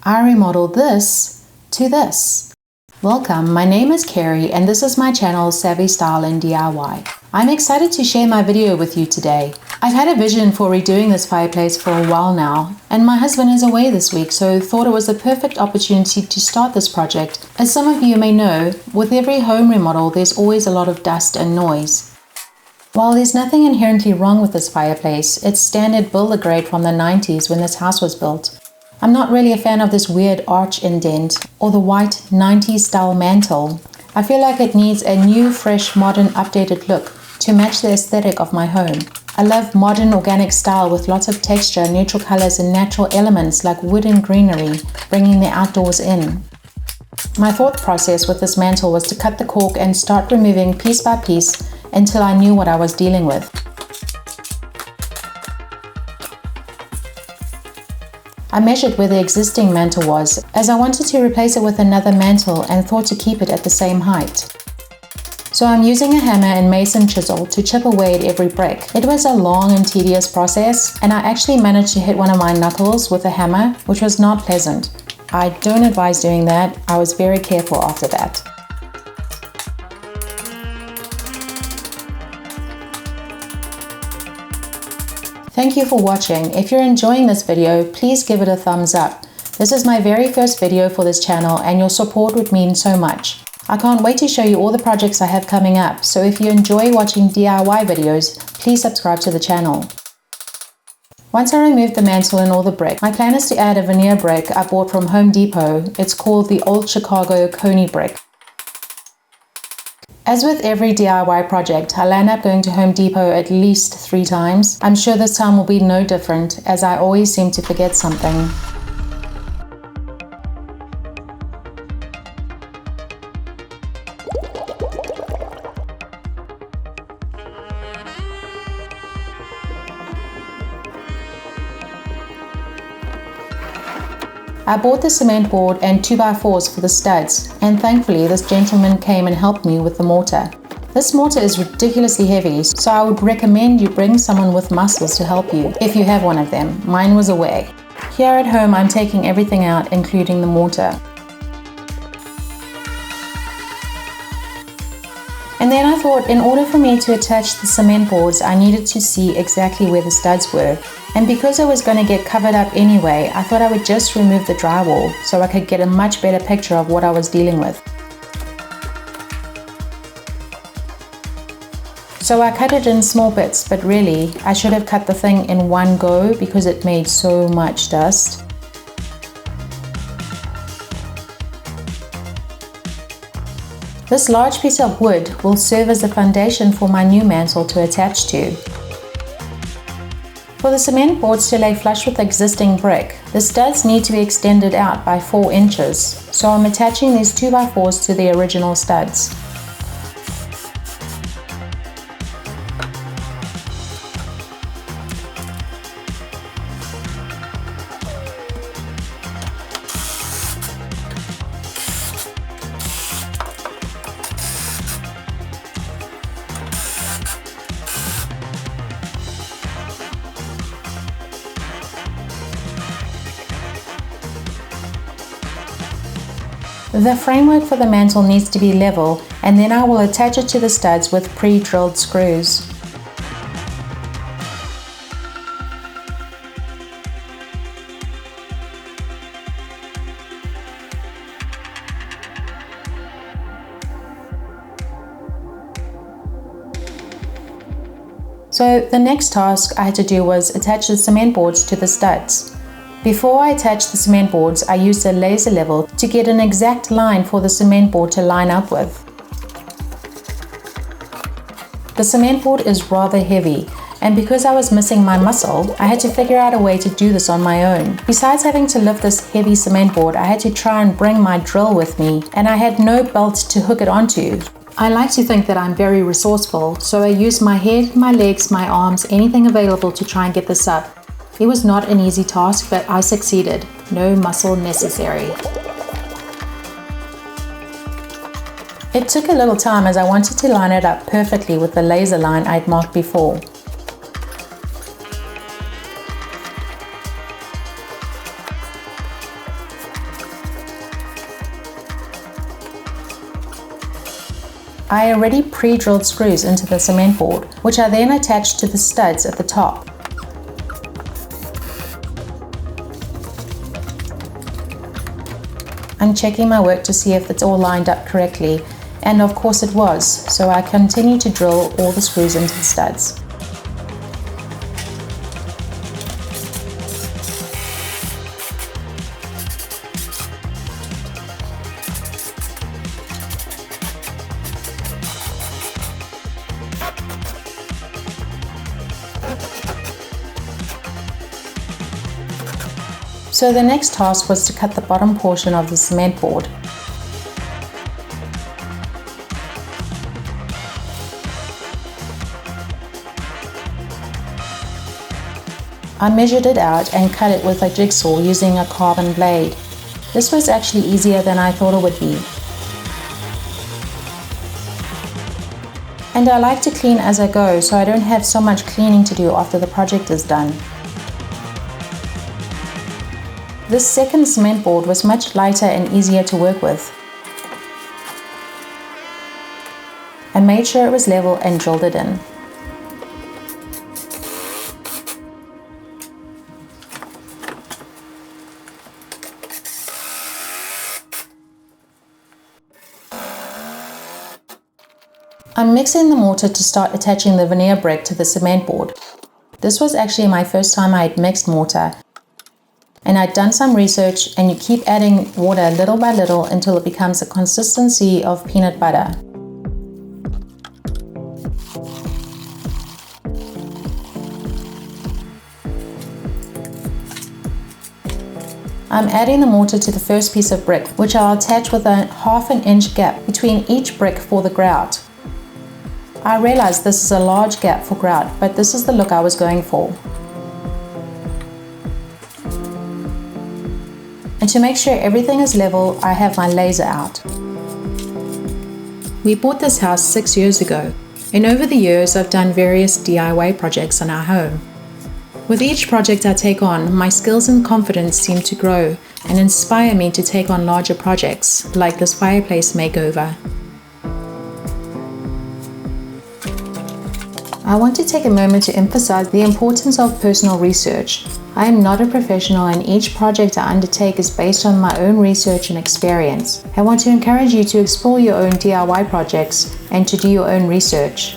I remodeled this to this. Welcome, my name is Carrie and this is my channel Savvy Style and DIY. I'm excited to share my video with you today. I've had a vision for redoing this fireplace for a while now, and my husband is away this week, so thought it was the perfect opportunity to start this project. As some of you may know, with every home remodel there's always a lot of dust and noise. While there's nothing inherently wrong with this fireplace, it's standard builder grade from the 90s when this house was built. I'm not really a fan of this weird arch indent or the white 90s style mantle. I feel like it needs a new, fresh, modern, updated look to match the aesthetic of my home. I love modern organic style with lots of texture, neutral colors and natural elements like wood and greenery, bringing the outdoors in. My thought process with this mantle was to cut the cork and start removing piece by piece until I knew what I was dealing with. I measured where the existing mantle was, as I wanted to replace it with another mantle and thought to keep it at the same height. So I'm using a hammer and mason chisel to chip away at every brick. It was a long and tedious process, and I actually managed to hit one of my knuckles with a hammer, which was not pleasant. I don't advise doing that. I was very careful after that. Thank you for watching. If you're enjoying this video, please give it a thumbs up. This is my very first video for this channel and your support would mean so much. I can't wait to show you all the projects I have coming up, so if you enjoy watching DIY videos, please subscribe to the channel. Once I remove the mantle and all the brick, my plan is to add a veneer brick I bought from Home Depot. It's called the Old Chicago Coney brick. As with every DIY project, I'll end up going to Home Depot at least 3 times. I'm sure this time will be no different, as I always seem to forget something. I bought the cement board and 2x4s for the studs, and thankfully this gentleman came and helped me with the mortar. This mortar is ridiculously heavy, so I would recommend you bring someone with muscles to help you, if you have one of them. Mine was away. Here at home I'm taking everything out, including the mortar. And then I thought in order for me to attach the cement boards, I needed to see exactly where the studs were. And because it was going to get covered up anyway, I thought I would just remove the drywall so I could get a much better picture of what I was dealing with. So I cut it in small bits, but really, I should have cut the thing in one go because it made so much dust. This large piece of wood will serve as the foundation for my new mantle to attach to. For the cement boards to lay flush with the existing brick, the studs need to be extended out by 4 inches, so I'm attaching these 2x4s to the original studs. The framework for the mantle needs to be level, and then I will attach it to the studs with pre-drilled screws. So the next task I had to do was attach the cement boards to the studs. Before I attached the cement boards, I used a laser level to get an exact line for the cement board to line up with. The cement board is rather heavy, and because I was missing my muscle, I had to figure out a way to do this on my own. Besides having to lift this heavy cement board, I had to try and bring my drill with me, and I had no belt to hook it onto. I like to think that I'm very resourceful, so I used my head, my legs, my arms, anything available to try and get this up. It was not an easy task, but I succeeded. No muscle necessary. It took a little time as I wanted to line it up perfectly with the laser line I'd marked before. I already pre-drilled screws into the cement board, which I then attached to the studs at the top. I'm checking my work to see if it's all lined up correctly, and of course it was, so I continue to drill all the screws into the studs. So the next task was to cut the bottom portion of the cement board. I measured it out and cut it with a jigsaw using a carbon blade. This was actually easier than I thought it would be. And I like to clean as I go, so I don't have so much cleaning to do after the project is done. This second cement board was much lighter and easier to work with. I made sure it was level and drilled it in. I'm mixing the mortar to start attaching the veneer brick to the cement board. This was actually my first time I had mixed mortar. And I'd done some research, and you keep adding water little by little until it becomes a consistency of peanut butter. I'm adding the mortar to the first piece of brick, which I'll attach with a 1/2 inch gap between each brick for the grout. I realized this is a large gap for grout, but this is the look I was going for. And to make sure everything is level, I have my laser out. We bought this house 6 years ago, and over the years I've done various DIY projects on our home. With each project I take on, my skills and confidence seem to grow and inspire me to take on larger projects, like this fireplace makeover. I want to take a moment to emphasize the importance of personal research. I am not a professional, and each project I undertake is based on my own research and experience. I want to encourage you to explore your own DIY projects and to do your own research.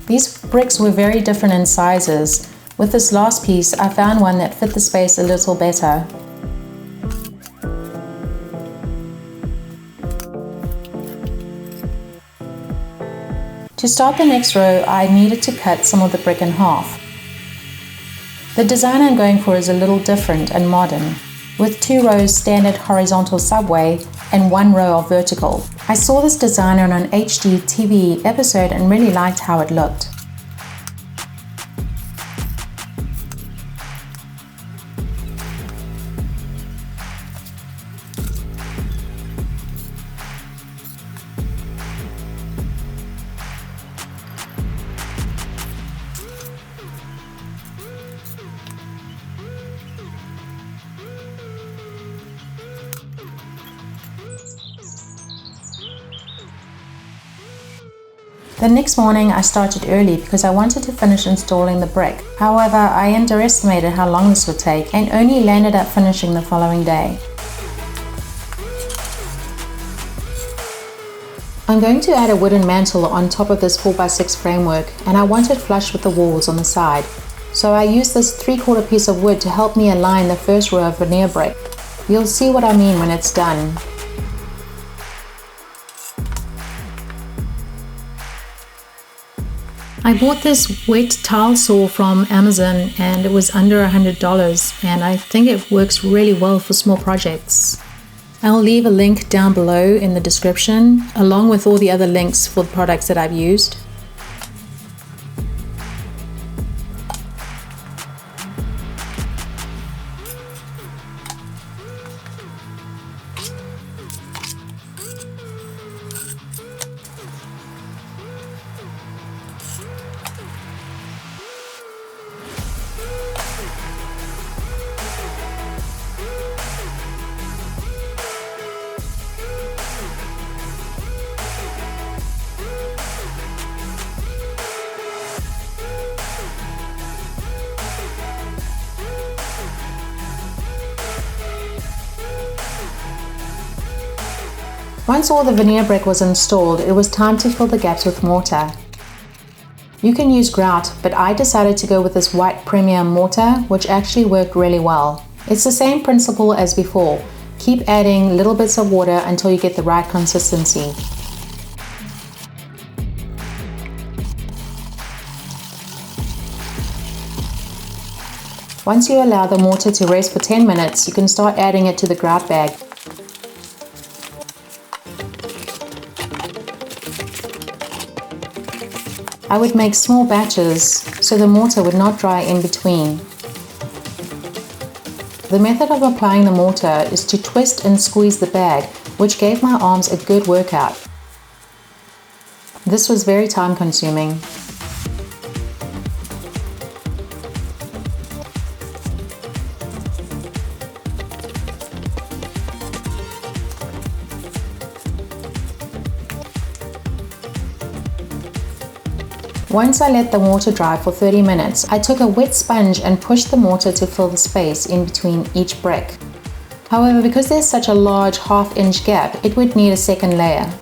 These bricks were very different in sizes. With this last piece, I found one that fit the space a little better. To start the next row, I needed to cut some of the brick in half. The design I'm going for is a little different and modern, with 2 rows standard horizontal subway and 1 row of vertical. I saw this design on an HGTV episode and really liked how it looked. The next morning I started early because I wanted to finish installing the brick. However, I underestimated how long this would take and only landed up finishing the following day. I'm going to add a wooden mantle on top of this 4x6 framework, and I want it flush with the walls on the side. So I used this 3/4 piece of wood to help me align the first row of veneer brick. You'll see what I mean when it's done. I bought this wet tile saw from Amazon, and it was under $100, and I think it works really well for small projects. I'll leave a link down below in the description, along with all the other links for the products that I've used. Once all the veneer brick was installed, it was time to fill the gaps with mortar. You can use grout, but I decided to go with this white premium mortar, which actually worked really well. It's the same principle as before. Keep adding little bits of water until you get the right consistency. Once you allow the mortar to rest for 10 minutes, you can start adding it to the grout bag. I would make small batches so the mortar would not dry in between. The method of applying the mortar is to twist and squeeze the bag, which gave my arms a good workout. This was very time consuming. Once I let the mortar dry for 30 minutes, I took a wet sponge and pushed the mortar to fill the space in between each brick. However, because there's such a large half-inch gap, it would need a second layer.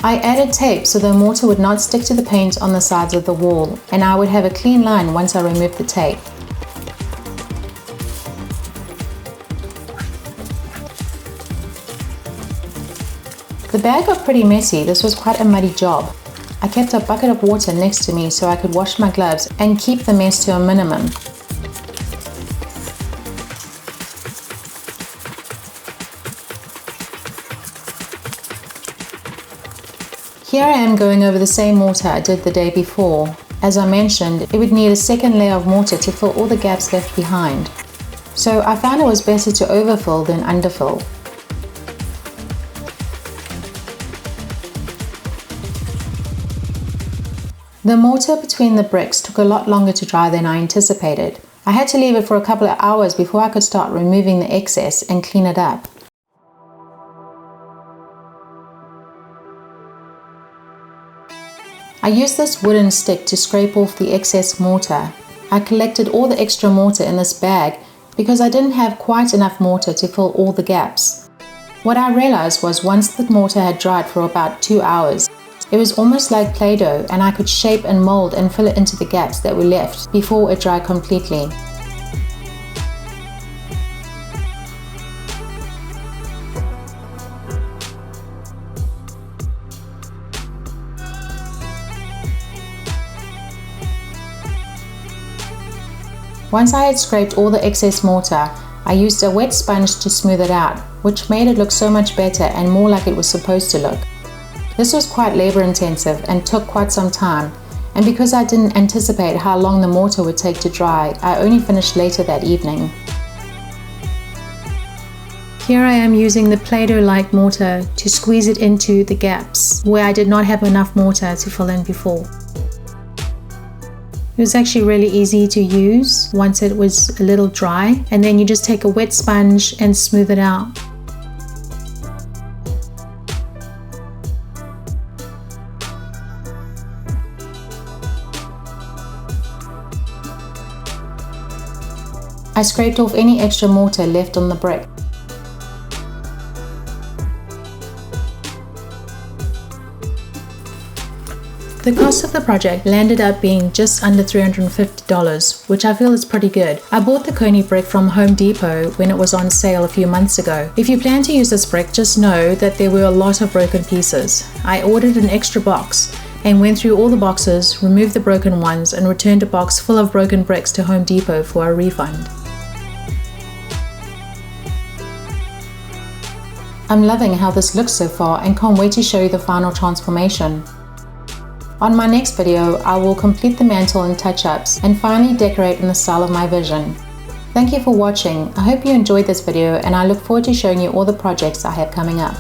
I added tape so the mortar would not stick to the paint on the sides of the wall, and I would have a clean line once I removed the tape. The bag got pretty messy. This was quite a muddy job. I kept a bucket of water next to me so I could wash my gloves and keep the mess to a minimum. Here I am going over the same mortar I did the day before. As I mentioned, it would need a second layer of mortar to fill all the gaps left behind. So I found it was better to overfill than underfill. The mortar between the bricks took a lot longer to dry than I anticipated. I had to leave it for a couple of hours before I could start removing the excess and clean it up. I used this wooden stick to scrape off the excess mortar. I collected all the extra mortar in this bag because I didn't have quite enough mortar to fill all the gaps. What I realized was once the mortar had dried for about 2 hours, it was almost like Play-Doh, and I could shape and mold and fill it into the gaps that were left before it dried completely. Once I had scraped all the excess mortar, I used a wet sponge to smooth it out, which made it look so much better and more like it was supposed to look. This was quite labor intensive and took quite some time, and because I didn't anticipate how long the mortar would take to dry, I only finished later that evening. Here I am using the Play-Doh-like mortar to squeeze it into the gaps where I did not have enough mortar to fill in before. It was actually really easy to use once it was a little dry, and then you just take a wet sponge and smooth it out. I scraped off any extra mortar left on the brick. The cost of the project landed up being just under $350, which I feel is pretty good. I bought the Coney brick from Home Depot when it was on sale a few months ago. If you plan to use this brick, just know that there were a lot of broken pieces. I ordered an extra box and went through all the boxes, removed the broken ones, and returned a box full of broken bricks to Home Depot for a refund. I'm loving how this looks so far and can't wait to show you the final transformation. On my next video, I will complete the mantle and touch-ups and finally decorate in the style of my vision. Thank you for watching. I hope you enjoyed this video, and I look forward to showing you all the projects I have coming up.